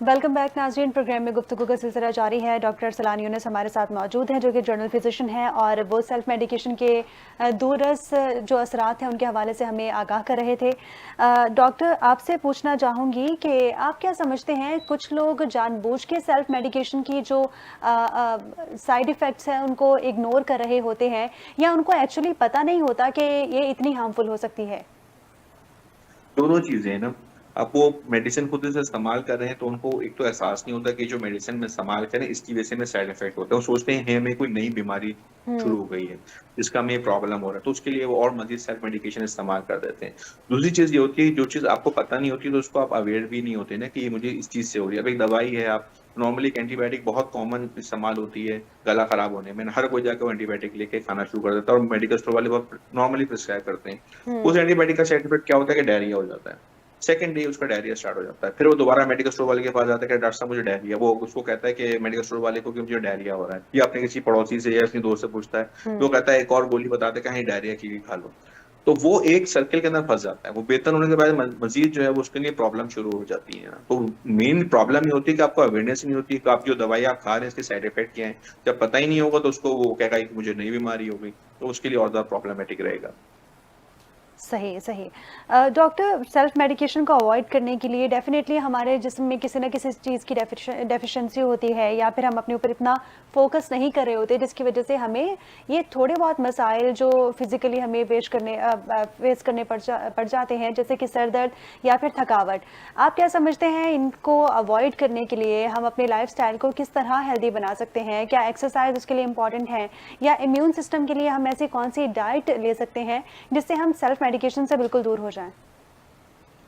Welcome back नाज़रीन। Programme में गुफ्तगू का सिलसिला जारी है। डॉक्टर सलानी यूनुस हमारे साथ मौजूद हैं जो कि जर्नल फिजिशियन हैं और वो सेल्फ मेडिकेशन के दूररस जो असरात हैं उनके हवाले से हमें आगाह कर रहे थे। डॉक्टर, आपसे पूछना चाहूँगी कि आप क्या समझते हैं, कुछ लोग जानबूझ के सेल्फ मेडिकेशन की जो साइड इफ़ेक्ट्स हैं उनको इग्नोर कर रहे होते हैं या उनको एक्चुअली पता नहीं होता कि ये इतनी हार्मफुल हो सकती है? दोनों चीजें हैं ना। अब वो मेडिसिन खुद से इस्तेमाल कर रहे हैं तो उनको एक तो एहसास नहीं होता कि जो मेडिसिन में इस्तेमाल करें इसकी वजह से हमें साइड इफेक्ट होता है। वो सोचते हैं हमें कोई नई बीमारी हुँ। शुरू हो गई है जिसका हमें प्रॉब्लम हो रहा है, तो उसके लिए वो और मजीद सेल्फ मेडिकेशन इस्तेमाल कर देते हैं। दूसरी चीज ये होती है, जो चीज आपको पता नहीं होती तो उसको आप अवेयर भी नहीं होते ना कि ये मुझे इस चीज से हो रही है। अब एक दवाई है, आप नॉर्मली एक एंटीबायोटिक बहुत कॉमन इस्तेमाल होती है गला खराब होने में, हर कोई जाकर एंटीबायोटिक लेके खाना शुरू कर देता है और मेडिकल स्टोर वाले बहुत नॉर्मली प्रिस्क्राइब करते हैं। उस हुँ। एंटीबायोटिक का साइड इफेक्ट क्या होता है कि डायरिया हो जाता है। सेकंड डे उसका डायरिया स्टार्ट हो जाता है। फिर वो दोबारा मेडिकल स्टोर वाले के पास जाता है कि डॉक्टर साहब मुझे डायरिया, वो उसको कहता है कि मेडिकल स्टोर वाले को कि मुझे डायरिया हो रहा है, या अपने किसी पड़ोसी से या अपने दोस्त से पूछता है तो वो हुँ। कहता है एक और गोली बताते हैं कि हाँ डायरिया की भी खा लो। तो वो एक सर्किल के अंदर फंस जाता है। वो बेहतर होने के बाद मजीद जो है वो उसके लिए प्रॉब्लम शुरू हो जाती है। तो मेन प्रॉब्लम ये होती है कि आपको अवेयरनेस नहीं होती कि आप जो दवाई आप खा रहे हैं इसके साइड इफेक्ट क्या है। जब पता ही नहीं होगा तो उसको वो कहेगा कि मुझे नई बीमारी हो गई, तो उसके लिए और ज्यादा प्रॉब्लमेटिक रहेगा। सही, सही। डॉक्टर, सेल्फ मेडिकेशन को अवॉइड करने के लिए डेफ़िनेटली हमारे जिस्म में किसी न किसी चीज़ की डेफ़िशिएंसी होती है या फिर हम अपने ऊपर इतना फ़ोकस नहीं कर रहे होते जिसकी वजह से हमें ये थोड़े बहुत मसाइल जो फ़िज़िकली हमें फ़ेस करने पड़ जाते हैं, जैसे कि सर दर्द या फिर थकावट। आप क्या समझते हैं, इनको अवॉइड करने के लिए हम अपने लाइफ़स्टाइल को किस तरह हेल्दी बना सकते हैं? क्या एक्सरसाइज़ उसके लिए इम्पॉर्टेंट है या इम्यून सिस्टम के लिए हम ऐसी कौन-सी डाइट ले सकते हैं जिससे हम सेल्फ मेडिकेशन से बिल्कुल दूर हो जाएँ?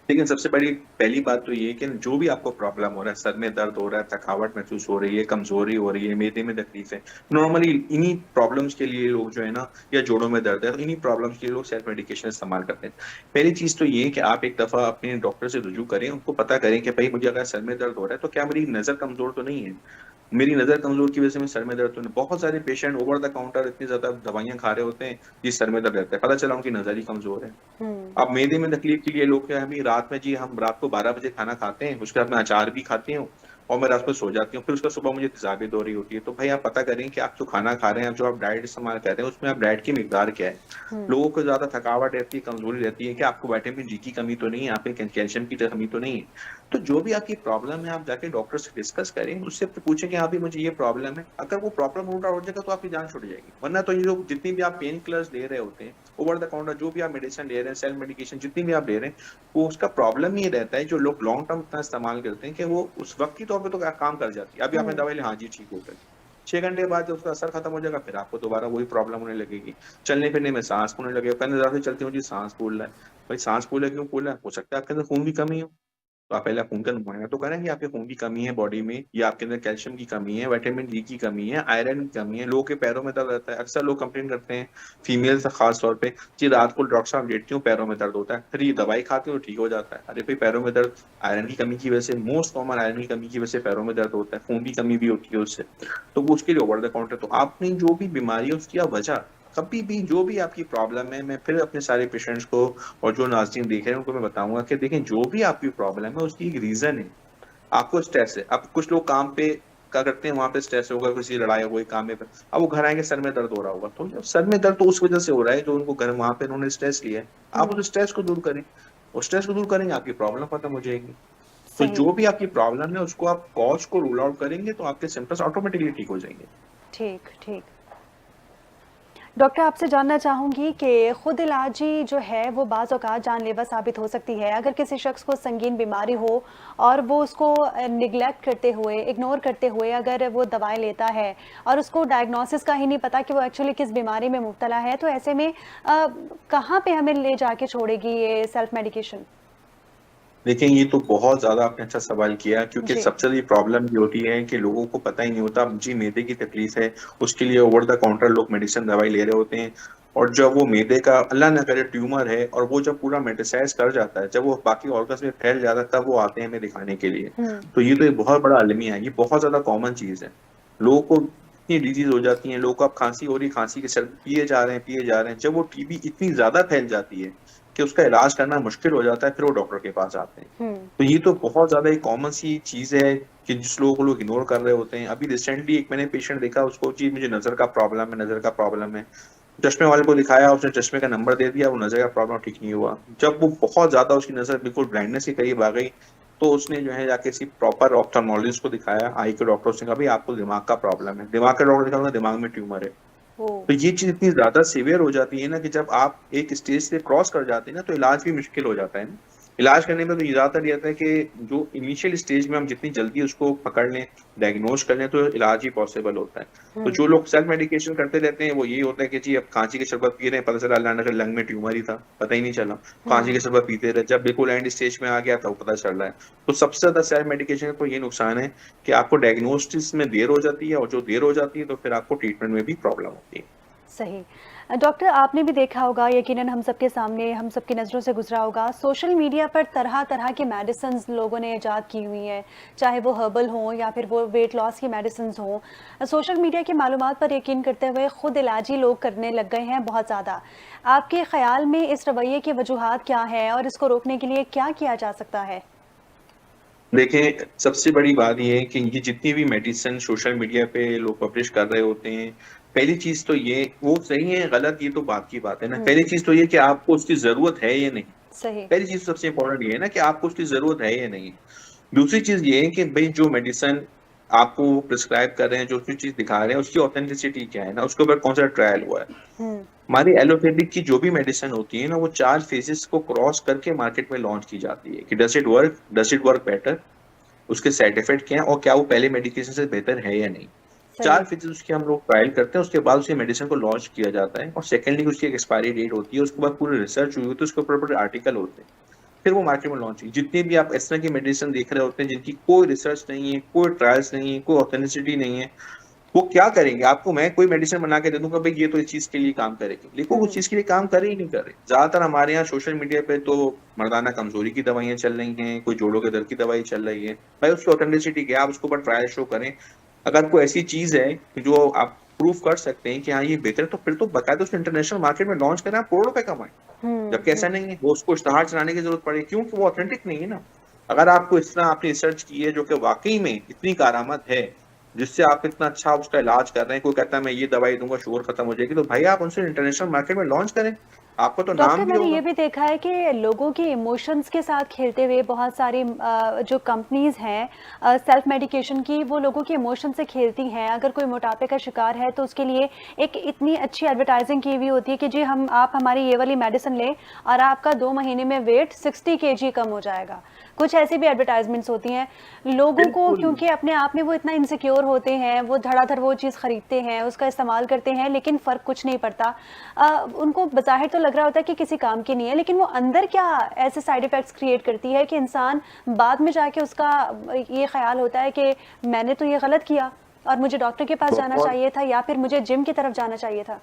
लेकिन सबसे बड़ी पहली बात तो ये है कि जो भी आपको प्रॉब्लम हो रहा है, सर में दर्द हो रहा है, थकावट महसूस हो रही है, कमजोरी हो रही है, मैदे में तकलीफ है, नॉर्मली इन्हीं प्रॉब्लम्स के लिए लोग जो है ना, या जोड़ों में दर्द है तो इन्हीं प्रॉब्लम्स के लिए लोग सेल्फ मेडिकेशन इस्तेमाल करते हैं। पहली चीज तो ये है कि आप एक दफा अपने डॉक्टर से रुजू करें, उनको पता करें कि भाई मुझे अगर सर में दर्द हो रहा है तो क्या मेरी नजर कमजोर तो नहीं है। मेरी नजर कमजोर की वजह से मैं सर में दर्द तो नहीं। बहुत सारे पेशेंट ओवर द काउंटर इतनी ज्यादा दवाइयां खा रहे होते हैं जिस सर में दर्द रहता है, पता चला उनकी नजर ही कमजोर है। हुँ। अब मैदे में तकलीफ के लिए लोग क्या है, अभी रात में जी हम रात को 12 बजे खाना खाते हैं, उसके बाद मैं अचार भी खाती हूँ और मैं रात को सो जाती हूँ, फिर उसका सुबह मुझे तेजाबियत हो रही होती है। तो भाई आप पता करें कि आप जो खाना खा रहे हैं, जो आप डाइट इस्तेमाल कर रहे हैं, उसमें आप डाइट की मिकदार क्या है। हुँ। लोगों को ज्यादा थकावट रहती है, कमजोरी रहती है कि आपको विटामिन डी की कमी तो नहीं है, आपके कैल्शियम की तो कमी तो नहीं है। तो जो भी आपकी प्रॉब्लम है आप जाके डॉक्टर से डिस्कस करें, उससे पूछें कि हाँ भी मुझे ये प्रॉब्लम है। अगर वो प्रॉब्लम रूट आउट हो जाएगा तो आपकी जान छुट जाएगी। वरना तो ये जो जितनी भी आप पेन किलर्स ले रहे होते हैं, ओवर द काउंटर जो भी आप मेडिसिन ले रहे हैं, सेल्फ मेडिकेशन जितनी भी आप ले रहे हैं, वो उसका प्रॉब्लम ये रहता है जो लोग लॉन्ग टर्म इतना इस्तेमाल करते हैं कि वो उस वक्त की तौर पे तो काम कर जाती है। अभी आपने हुँ। दवाई ली, हाँ जी ठीक हो गई, 6 घंटे बाद जब उसका असर खत्म हो जाएगा फिर आपको दोबारा वही प्रॉब्लम होने लगेगी। चलने फिरने में सांस फूलने लगेगा, कहने ज्यादा चलती हूँ जी सांस फूल रहा है। भाई सांस फूले क्यों फूल रहा है, हो सकता है आपके अंदर खून की कमी हो। तो आप पहले खून का मुआयना तो करेंगे, आपके खून की कमी है बॉडी में, या आपके अंदर कैल्शियम की कमी है, विटामिन डी की कमी है, आयरन की कमी है। लोगों के पैरों में दर्द रहता है, अक्सर लोग कंप्लेन करते हैं, फीमेल से खास तौर पे, कि रात को डॉक्टर साहब लेटती हूँ पैरों में दर्द होता है, फिर ये दवाई खाती हूँ ठीक हो जाता है। अरे भाई पैरों में दर्द आयरन की कमी की वजह से, मोस्ट कॉमन आयरन की कमी की वजह से पैरों में दर्द होता है, खून की कमी भी होती है उससे। तो वो उसके लिए ओवर द काउंटर। तो आपने जो भी बीमारी है उसकी आप वजह, कभी भी जो भी आपकी प्रॉब्लम है, मैं फिर अपने सारे पेशेंट्स को और जो नाज़रीन देख रहे हैं उनको मैं बताऊंगा कि देखें जो भी आपकी प्रॉब्लम है उसकी एक रीजन है। आपको स्ट्रेस है, अब कुछ लोग काम पे क्या करते हैं, वहां पे स्ट्रेस होगा, किसी लड़ाई हो गई काम में, अब वो घर आएंगे सर में दर्द हो रहा होगा, तो जब सर में दर्द तो उस वजह से हो रहा है जो उनको घर वहां पे उन्होंने स्ट्रेस लिया है। आप हुँ। उस स्ट्रेस को दूर करें, और स्ट्रेस को दूर करेंगे आपकी प्रॉब्लम खत्म हो जाएगी। तो सही। जो भी आपकी प्रॉब्लम है उसको आप कॉज को रूल आउट करेंगे तो आपके सिम्टम्स ऑटोमेटिकली ठीक हो जाएंगे। ठीक, ठीक। डॉक्टर, आपसे जानना चाहूँगी कि खुद इलाजी जो है वो बाज़ औक़ात जानलेवा साबित हो सकती है। अगर किसी शख़्स को संगीन बीमारी हो और वो उसको नेग्लेक्ट करते हुए, इग्नोर करते हुए अगर वो दवाएँ लेता है और उसको डायग्नोसिस का ही नहीं पता कि वो एक्चुअली किस बीमारी में मुब्तला है, तो ऐसे में कहाँ पे हमें ले जाके छोड़ेगी ये सेल्फ मेडिकेशन? देखिए ये तो बहुत ज्यादा आपने अच्छा सवाल किया, क्योंकि जी। सबसे बड़ी प्रॉब्लम ये होती है कि लोगों को पता ही नहीं होता। जी मैदे की तकलीफ है, उसके लिए ओवर द काउंटर लोग मेडिसिन दवाई ले रहे होते हैं, और जब वो मैदे का अल्लाह ना करे ट्यूमर है और वो जब पूरा मेटासाइज कर जाता है, जब वो बाकी ऑर्गन्स में फैल जाता है, तब वो आते हैं हमें दिखाने के लिए। हुँ। तो ये तो एक बहुत बड़ा अलमिया है, ये बहुत ज्यादा कॉमन चीज है। लोगों को इतनी डिजीज हो जाती है, लोगों को अब खांसी हो रही, खांसी के सिरप पिए जा रहे हैं, जब वो टीबी इतनी ज्यादा फैल जाती है कि उसका इलाज करना मुश्किल हो जाता है, फिर वो डॉक्टर के पास आते हैं। हम्म। तो ये तो बहुत ज्यादा एक कॉमन सी चीज है कि जिस लोगों को लोग इग्नोर कर रहे होते हैं। अभी रिसेंटली एक मैंने पेशेंट देखा, उसको जी मुझे नजर का प्रॉब्लम है, नजर का प्रॉब्लम है, चश्मे वाले को दिखाया, उसने चश्मे का नंबर दे दिया, वो नजर का प्रॉब्लम ठीक नहीं हुआ। जब वो बहुत ज्यादा उसकी नजर बिल्कुल ब्लाइंडनेस के करीब आ गई, तो उसने जो है जाके किसी प्रॉपर ऑप्थेल्मोलॉजिस्ट को दिखाया, आई के डॉक्टर, उसने कहा भाई आपको दिमाग का प्रॉब्लम है। दिमाग का डॉक्टर दिखा, उन्होंने दिमाग में ट्यूमर है। ओ। तो ये चीज इतनी ज्यादा सीवियर हो जाती है ना कि जब आप एक स्टेज से क्रॉस कर जाते हैं ना, तो इलाज भी मुश्किल हो जाता है ना। इलाज करने में तो ये ज्यादातर ये आता है कि जो इनिशियल स्टेज में हम जितनी जल्दी उसको पकड़ लें, डायग्नोज कर लें, तो इलाज ही पॉसिबल होता है। तो हम्म। जो लोग सेल्फ मेडिकेशन करते रहते हैं, वो यही होता है कि जी अब खांसी के शरबत पी रहे हैं, पता चला अल्लाह ने लंग में ट्यूमर ही था, पता ही नहीं चला। खांसी के हम्म। शरबत पीते रहे, जब बिल्कुल एंड स्टेज में आ गया था वो पता चल रहा है। तो सबसे ज्यादा सेल्फ मेडिकेशन का तो ये नुकसान है कि आपको डायग्नोस्टिस में देर हो जाती है, और जो देर हो जाती है तो फिर आपको ट्रीटमेंट में भी प्रॉब्लम होती है। सही। डॉक्टर, आपने भी देखा होगा, यकीनन हम सबके सामने, हम सबकी नज़रों से गुजरा होगा, सोशल मीडिया पर तरह तरह की मेडिसिन लोगों ने ईजाद की हुई हैं, चाहे वो हर्बल हों या फिर वो वेट लॉस की मेडिसिन हों। सोशल मीडिया की मालूमात पर यकीन करते हुए खुद इलाजी लोग करने लग गए हैं बहुत ज़्यादा। आपके ख्याल में इस रवैये की वजूहात क्या है और इसको रोकने के लिए क्या किया जा सकता है? देखिए, सबसे बड़ी बात ये है कि ये जितनी भी मेडिसिन सोशल मीडिया पे लोग पब्लिश कर रहे होते हैं, पहली चीज़ तो ये वो सही है, गलत ये तो बात की बात है ना। हम्म। पहली चीज़ तो ये कि आपको उसकी ज़रूरत है या नहीं। सही। पहली चीज़ सबसे इम्पोर्टेंट ये है ना कि आपको उसकी ज़रूरत है या नहीं। दूसरी चीज़ ये है कि भई जो मेडिसिन आपको प्रिस्क्राइब कर रहे हैं, जो भी चीज़ दिखा रहे हैं, उसकी ऑथेंटिसिटी क्या है ना, उसके ऊपर कौन-सा ट्रायल हुआ है। हम्म। हमारी एलोपैथिक की जो भी मेडिसिन होती है ना, वो 4 फेजेस को क्रॉस करके मार्केट में लॉन्च की जाती है कि डज़ इट वर्क बेटर, उसके साइड इफेक्ट क्या है, और क्या वो पहले मेडिकेशन से बेहतर है या नहीं। सही। 4 फेजेस उसके हम लोग ट्रायल करते हैं, उसके बाद उसी मेडिसिन को लॉन्च किया जाता है, और सेकेंडली उसकी एक एक्सपायरी डेट होती है, उसके बाद पूरी रिसर्च हुई होती है, उसके ऊपर पूरे आर्टिकल होते हैं, फिर वो मार्केट में लॉन्च हुई। जितनी भी आप इस तरह की मेडिसिन देख रहे होते हैं जिनकी कोई रिसर्च नहीं है, कोई ट्रायल्स नहीं है, कोई ऑथेंटिसिटी नहीं है, वो क्या करेंगे? आपको मैं कोई मेडिसिन बना के दे दूंगा भाई ये तो इस चीज के लिए काम करेगी, लेकिन वो उस हम्म। चीज के लिए काम कर ही नहीं कर रहे। ज्यादातर हमारे यहाँ सोशल मीडिया पे तो मर्दाना कमजोरी की दवाइयां चल रही हैं, कोई जोड़ों के दर्द की दवाई चल रही है। भाई उसकी ऑथेंटिसिटी क्या है? आप उसके ऊपर ट्रायल शो करें। अगर कोई ऐसी चीज है कि जो आप प्रूव कर सकते हैं कि हाँ ये बेहतर है, तो फिर तो बकायदा उसको इंटरनेशनल मार्केट में लॉन्च करें, आप करोड़ों रुपए कमाएं। जबकि ऐसा नहीं है, वो उसको इश्तहार चलाने की जरूरत पड़े, क्योंकि वो ऑथेंटिक नहीं है ना। अगर आपको इस तरह आपने रिसर्च की है जो कि वाकई में इतनी कारामद है, जिससे आप इतना अच्छा उसका इलाज कर रहे हैं, कोई कहता है मैं ये दवाई दूंगा शुगर खत्म हो जाएगी, तो भाई आप उनसे इंटरनेशनल मार्केट में लॉन्च करें, आपको तो डॉक्टर, नाम भी मैंने होगा। ये भी देखा है कि लोगों के इमोशंस के साथ खेलते हुए बहुत सारी जो कंपनीज हैं सेल्फ मेडिकेशन की, वो लोगों के इमोशन से खेलती हैं। अगर कोई मोटापे का शिकार है तो उसके लिए एक इतनी अच्छी एडवर्टाइजिंग की हुई होती है कि जी हम आप हमारी ये वाली मेडिसिन लें और आपका 2 महीने में वेट 60 kg कम हो जाएगा। कुछ ऐसी भी एडवर्टाइजमेंट्स होती हैं। लोगों को बिल्कुल। क्योंकि अपने आप में वो इतना इनसिक्योर होते हैं, वो धड़ाधड़ वो चीज़ खरीदते हैं, उसका इस्तेमाल करते हैं, लेकिन फ़र्क कुछ नहीं पड़ता। उनको बज़ाहिर तो लग रहा होता है कि किसी काम की नहीं है, लेकिन वो अंदर क्या ऐसे साइड इफ़ेक्ट्स क्रिएट करती है कि इंसान बाद में जाके उसका ये ख़्याल होता है कि मैंने तो ये गलत किया और मुझे डॉक्टर के पास जाना बहुत चाहिए था या फिर मुझे जिम की तरफ जाना चाहिए था।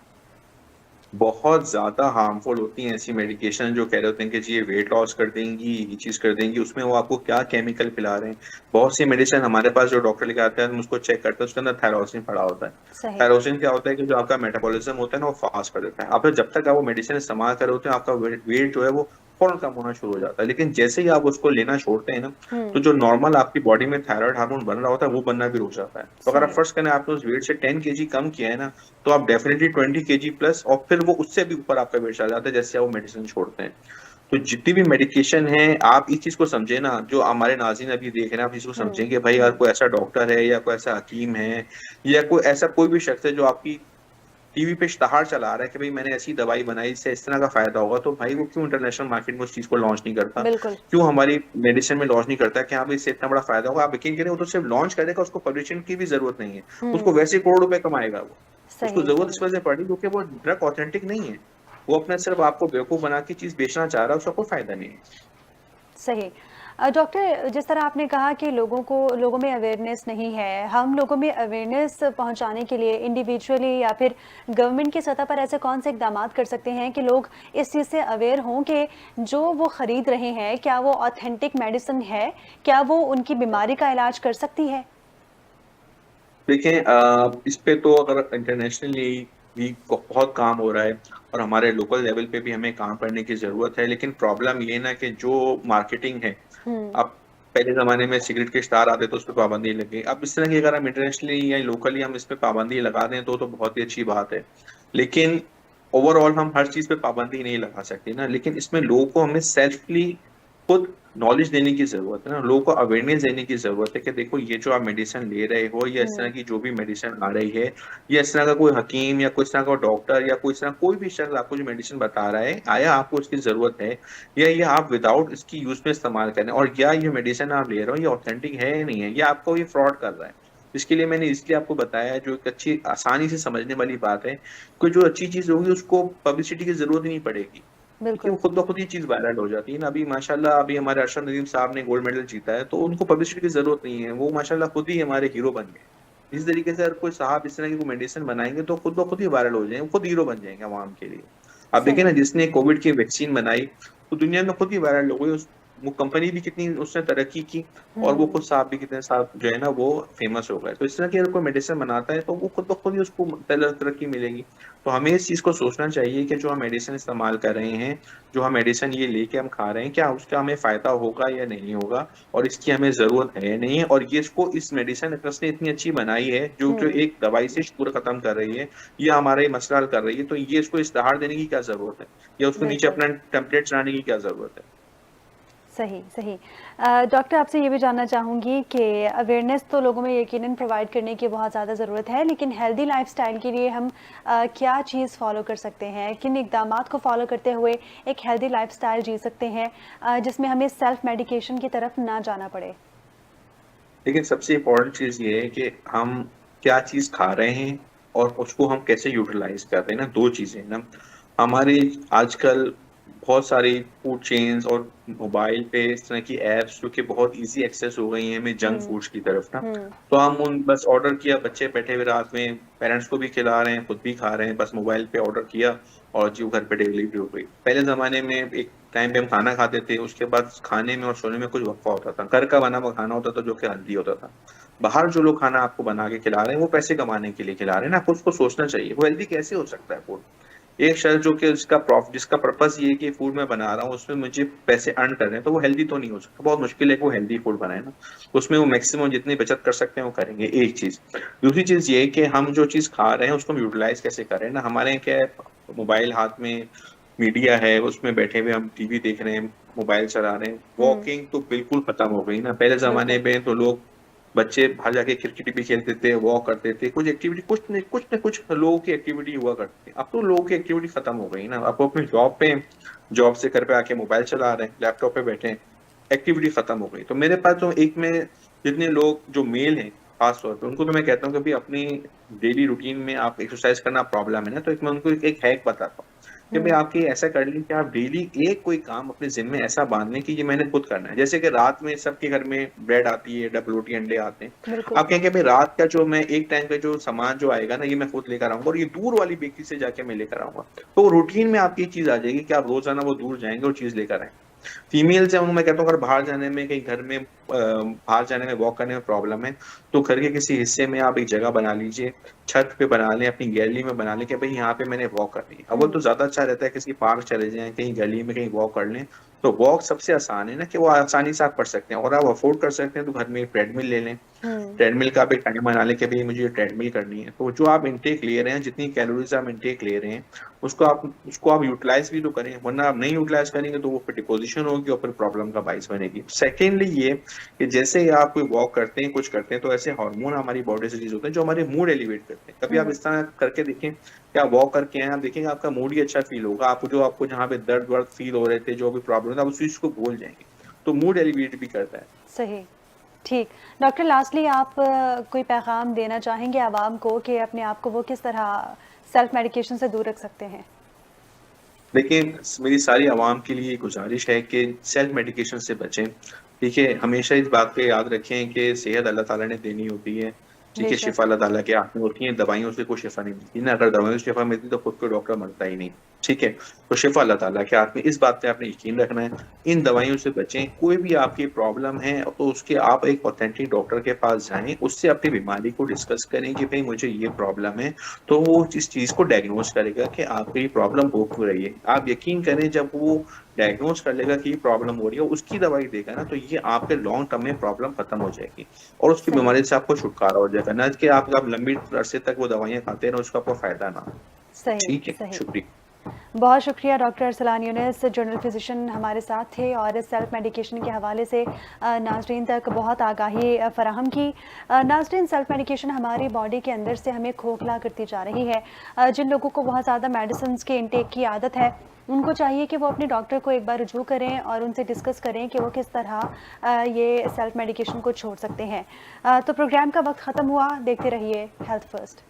बहुत ज़्यादा हार्मफुल होती हैं ऐसी मेडिकेशन जो कह रहे होते हैं कि जी ये वेट लॉस कर देंगी, ये चीज़ कर देंगी, उसमें वो आपको क्या केमिकल पिला रहे हैं। बहुत सी मेडिसिन हमारे पास जो डॉक्टर लेके आते हैं, हम उसको चेक करते हैं, उसके अंदर थायरोसिन पड़ा होता है। सही। थायरोसिन क्या होता है कि जो आपका मेटाबॉलिज्म होता है ना, वो फास्ट कर देता है। आप जब तक आप वो मेडिसिन इस्तेमाल कर रहे होते हैं, आपका वेट जो है वो फौरन कम होना शुरू हो जाता है। लेकिन जैसे ही आप उसको लेना छोड़ते हैं ना, तो हुँ। जो नॉर्मल आपकी बॉडी में थायराइड हार्मोन बन रहा होता है, वो बनना भी रुक जाता है। तो अगर आप सही। फर्स्ट करें आपने उस वेट से 10 केजी कम किया है ना, तो आप डेफिनेटली 20 केजी प्लस, और फिर वो उससे भी ऊपर आपका वेट चला जाता है जैसे आप वो मेडिसिन छोड़ते हैं। तो जितनी भी मेडिकेशन है, आप इस चीज को समझे ना, जो हमारे नाज़रीन अभी देख रहे हैं, आप इसको हुँ। समझें कि भाई अगर हुँ। कोई ऐसा डॉक्टर है या कोई ऐसा हकीम है या कोई ऐसा कोई भी शख्स है जो आपकी टीवी पे इश्तहार चला रहा है कि भाई मैंने ऐसी दवाई बनाई इससे इस तरह का फायदा होगा, तो भाई वो क्यों इंटरनेशनल मार्केट में उस चीज को लॉन्च नहीं करता? बिल्कुल। क्यों हमारी मेडिसिन में लॉन्च नहीं करता कि हाँ भाई इससे इतना बड़ा फायदा होगा? आप यकीन करें, वो तो सिर्फ लॉन्च करेगा, उसको पब्लिशिंग की भी जरूरत नहीं है। उसको हुँ। वैसे करोड़ रुपए कमाएगा वो। उसको सही। जरूरत सही। इस वजह से पड़ी क्योंकि वो ड्रग ऑथेंटिक नहीं है। वो अपना सिर्फ आपको बेवकूफ बना के चीज बेचना चाह रहा है, उसका कोई फायदा नहीं है। सही। डॉक्टर, जिस तरह आपने कहा कि लोगों में अवेयरनेस नहीं है, हम लोगों में अवेयरनेस पहुंचाने के लिए इंडिविजुअली या फिर गवर्नमेंट की सतह पर ऐसे कौन से इकदामात कर सकते हैं कि लोग इस चीज़ से अवेयर हों कि जो वो ख़रीद रहे हैं, क्या वो ऑथेंटिक मेडिसिन है? क्या वो उनकी बीमारी का इलाज कर सकती है? देखें इस पे तो अगर इंटरनेशनली भी बहुत काम हो रहा है और हमारे लोकल लेवल पे भी हमें काम करने की जरूरत है, लेकिन प्रॉब्लम ये ना कि जो मार्केटिंग है, हुँ, अब पहले जमाने में सिगरेट के स्टार आते तो उस पर पाबंदी लगी। अब इस तरह की अगर हम इंटरनेशनली या लोकली हम इस पे पाबंदी लगा दें तो बहुत ही अच्छी बात है। लेकिन ओवरऑल हम हर चीज पे पाबंदी नहीं लगा सकते ना, लेकिन इसमें लोगों को हमें सेल्फली खुद नॉलेज देने की जरूरत है ना, लोगों को अवेयरनेस देने की जरूरत है कि देखो ये जो आप मेडिसिन ले रहे हो या इस तरह हुँ, की जो भी मेडिसिन आ रही है, या इस तरह का कोई हकीम या कोई इस तरह का डॉक्टर या कोई इस तरह कोई भी शख्स आपको जो मेडिसिन बता रहा है, आया आपको उसकी जरूरत है, या ये आप विदाउट इसकी यूज में इस्तेमाल कर रहे हैं, और क्या ये मेडिसिन आप ले रहे हो ये ऑथेंटिक है या नहीं है, या आपको ये फ्रॉड कर रहा है। इसके लिए मैंने इसलिए आपको बताया, जो एक अच्छी आसानी से समझने वाली बात है, कोई जो अच्छी चीज होगी उसको पब्लिसिटी की जरूरत ही नहीं पड़ेगी। देखिए वो बिल्कुल, खुद ब खुद ही चीज वायरल हो जाती है ना। अभी माशाल्लाह अभी हमारे अरशद नदीम साहब ने गोल्ड मेडल जीता है, तो उनको पब्लिसिटी की जरूरत नहीं है, वो माशाल्लाह खुद ही हमारे हीरो बन गए। इस तरीके से अगर कोई साहब इस तरह की कोई मेडिसिन बनाएंगे तो खुद ब खुद ही वायरल हो जाएंगे, खुद हीरो बन जाएंगे अवाम के लिए। अब देखिए ना, सही। जिसने कोविड की वैक्सीन बनाई तो दुनिया में खुद ही वायरल हो गई, वो कंपनी भी कितनी उसने तरक्की की, और वो खुद हुँ, साहब भी कितने साहब जो है ना वो फेमस हो गए। तो इस तरह की अगर कोई मेडिसिन बनाता है तो वो खुद ब खुद ही उसको तरक्की मिलेगी। तो हमें इस चीज को सोचना चाहिए कि जो हम मेडिसिन इस्तेमाल कर रहे हैं, जो हम मेडिसिन ये लेके हम खा रहे हैं, क्या उसका हमें फायदा होगा या नहीं होगा, और इसकी हमें जरूरत है या नहीं है, और ये इसको इस मेडिसिन ने इतनी अच्छी बनाई है जो जो हुँ, एक दवाई से शुगर खत्म कर रही है, या हमारा ये मसला हल कर रही है, तो ये इसको इश्तहार देने की क्या जरूरत है, या उसको नीचे बिल्कुल। अपना टेम्पलेट चढ़ाने की क्या जरूरत है। सही, सही। डॉक्टर आपसे ये भी जानना चाहूँगी कि अवेयरनेस तो लोगों में यकीनन प्रोवाइड करने की बहुत ज़्यादा ज़रूरत है, लेकिन हेल्दी लाइफ़स्टाइल के लिए हम क्या चीज़ फ़ॉलो कर सकते हैं? किन इक़दामात को फ़ॉलो करते हुए एक हेल्दी लाइफ़स्टाइल जी सकते हैं जिसमें हमें सेल्फ मेडिकेशन की तरफ ना जाना पड़े? लेकिन सबसे इम्पोर्टेंट चीज ये है कि हम क्या चीज खा रहे हैं और उसको हम कैसे यूटिलाइज कर रहे हैं ना, दो चीजें ना। हमारे आजकल बहुत सारी फूड चेन्स और मोबाइल पे इस तरह की एप्स जो कि बहुत इजी एक्सेस हो गई हैं हमें जंक हुँ, फूड्स की तरफ ना। हुँ, तो हम उन बस ऑर्डर किया, बच्चे बैठे हुए रात में पेरेंट्स को भी खिला रहे हैं, खुद भी खा रहे हैं, बस मोबाइल पे ऑर्डर किया और जी वो घर पे डिलीवरी हो गई। पहले जमाने में एक टाइम पे हम खाना खाते थे, उसके बाद खाने में और सोने में कुछ वक्फा होता था, घर का बना हुआ खाना होता था जो कि हेल्दी होता था। बाहर जो लोग खाना आपको बना के खिला रहे हैं वो पैसे कमाने के लिए खिला रहे हैं ना, आपको उसको सोचना चाहिए वो हेल्दी कैसे हो सकता है फूड। एक शख्स जो कि जिसका पर्पस ये है कि फूड मैं बना रहा हूँ उसमें मुझे पैसे अर्न कर रहे हैं, तो वो हेल्दी तो नहीं हो सकता, बहुत मुश्किल है कि वो हेल्दी फूड बनाए ना। उसमें वो मैक्सिमम जितनी बचत कर सकते हैं वो करेंगे, एक चीज। दूसरी चीज ये है कि हम जो चीज खा रहे हैं उसको हम यूटिलाइज कैसे करें ना। हमारे यहाँ क्या है, मोबाइल हाथ में, मीडिया है, उसमें बैठे हुए हम टीवी देख रहे हैं, मोबाइल चला रहे हैं, हुँ, वॉकिंग तो बिल्कुल खत्म हो गई ना। पहले जमाने बिल्कुल। में तो लोग बच्चे बाहर जाके क्रिकेट भी खेलते थे, वॉक करते थे, कुछ एक्टिविटी कुछ न लोगों की एक्टिविटी हुआ करती थी। अब तो लोगों की एक्टिविटी खत्म हो गई ना, अब वो अपनी जॉब पे, जॉब से घर पे आके मोबाइल चला रहे हैं, लैपटॉप पे बैठे हैं, एक्टिविटी खत्म हो गई। तो मेरे पास तो एक में जितने लोग जो मेल हैं खास तौर पे उनको तो मैं कहता हूँ कि भाई अपनी डेली रूटीन में आप एक्सरसाइज करना प्रॉब्लम है ना, तो एक मैं उनको एक हैक बताता हूँ कि भाई हुँ, आपकी ऐसा कर लें कि आप डेली एक कोई काम अपने जिम्मे ऐसा बांध लें कि ये मैंने खुद करना है। जैसे कि रात में सबके घर में ब्रेड आती है, डबल रोटी अंडे आते हैं, बिल्कुल। आप कहेंगे भाई रात का जो मैं एक टाइम का जो सामान जो आएगा ना ये मैं खुद लेकर आऊंगा, और ये दूर वाली बेकरी से जाके मैं लेकर आऊंगा। तो रूटीन में आपकी चीज आ जाएगी कि आप रोजाना वो दूर जाएंगे और चीज लेकर आएंगे। फीमेल्स है उनको मैं कहता हूँ अगर बाहर जाने में, कहीं घर में बाहर जाने में, वॉक करने में प्रॉब्लम है, तो घर के किसी हिस्से में आप एक जगह बना लीजिए, छत पे बना लें, अपनी गैलरी में बना लें कि भाई यहाँ पे मैंने वॉक करनी है। अव्वल हुँ, तो ज्यादा अच्छा रहता है किसी पार्क चले जाएं, कहीं गली में कहीं वॉक कर लें। तो वॉक सबसे आसान है ना, कि वो आसानी से आप कर सकते हैं, और आप अफोर्ड कर सकते हैं तो घर में एक ट्रेडमिल ले लें। हुँ, ट्रेडमिल का आप एक टाइम बना लें कि भाई मुझे ये ट्रेडमिल करनी है, तो जो आप इनटेक ले रहे हैं, जितनी कैलोरीज आप इनटेक ले रहे हैं, उसको आप यूटिलाइज भी तो करें, वरना आप नहीं यूटिलाइज करेंगे तो वो फिर डिपोजिशन होगी और फिर प्रॉब्लम का बाइस बनेगी। सेकेंडली ये कि जैसे ही आप कोई वॉक करते हैं, कुछ करते हैं, तो ऐसे हार्मोन हमारी बॉडी से रिलीज होते हैं जो हमारे मूड एलिवेट करते हैं। कभी आप हुँ। इस तरह करके देखें कि आप वॉक करके आए, आप देखेंगे आपका मूड ही अच्छा फील होगा, आपको जहाँ पे दर्द वर्द फील हो रहे थे, जो भी प्रॉब्लम था, आप उस चीज को भूल जाएंगे। तो मूड एलिवेट भी करता है। सही, ठीक। डॉक्टर लास्टली आप कोई पैगाम देना चाहेंगे आवाम को कि अपने आप को वो किस तरह सेल्फ मेडिकेशन से दूर रख सकते हैं? लेकिन मेरी सारी आवाम के लिए गुजारिश है कि सेल्फ मेडिकेशन से बचें। ठीक है, हमेशा इस बात पे याद रखें कि सेहत अल्लाह ताला ने देनी होती है। ठीक है, बेशक, शिफा अल्लाह ताला के हाथ में होती है, दवाइयों से कोई शिफा नहीं मिलती ना, अगर दवाइयों से शिफा मिलती तो खुद को डॉक्टर मरता ही नहीं। ठीक है? तो शिफ़ा अल्लाह ताला के हाथ में, इस बात पे आपने यकीन रखना है। इन दवाइयों से बचें, कोई भी आपकी प्रॉब्लम है तो उसके आप एक ऑथेंटिक डॉक्टर के पास जाएँ, उससे अपनी बीमारी को डिस्कस करें कि भई मुझे ये प्रॉब्लम है, तो वो इस चीज़ को डायग्नोज़ करेगा कि आपको ये प्रॉब्लम हो क्यों रही है। आप यकीन करें, जब वो डायग्नोज़ कर लेगा कि ये प्रॉब्लम हो रही है, उसकी दवाई देगा ना, तो ये आपके लॉन्ग टर्म में प्रॉब्लम खत्म हो जाएगी और उसकी सही, बीमारी से आपको छुटकारा हो जाएगा, ना कि आप लंबी अरसे तक वो दवाइयाँ खाते रहें, उसका आपको फ़ायदा ना हो। सही, ठीक है? सही। शुक्रिया। बहुत शुक्रिया doctor Arsalan Yunus, general physician हमारे साथ थे और सेल्फ मेडिकेशन के हवाले से नाज़रीन तक बहुत आगाही फ़राहम की। नाज़रीन, सेल्फ मेडिकेशन हमारी बॉडी के अंदर से हमें खोखला करती जा रही है। जिन लोगों को बहुत ज़्यादा मेडिसिन्स के इंटेक की आदत है, उनको चाहिए कि वो अपने डॉक्टर को एक बार रुजू करें और उनसे डिस्कस करें कि वो किस तरह ये सेल्फ मेडिकेशन को छोड़ सकते हैं। तो प्रोग्राम का वक्त ख़त्म हुआ। देखते रहिए हेल्थ फर्स्ट।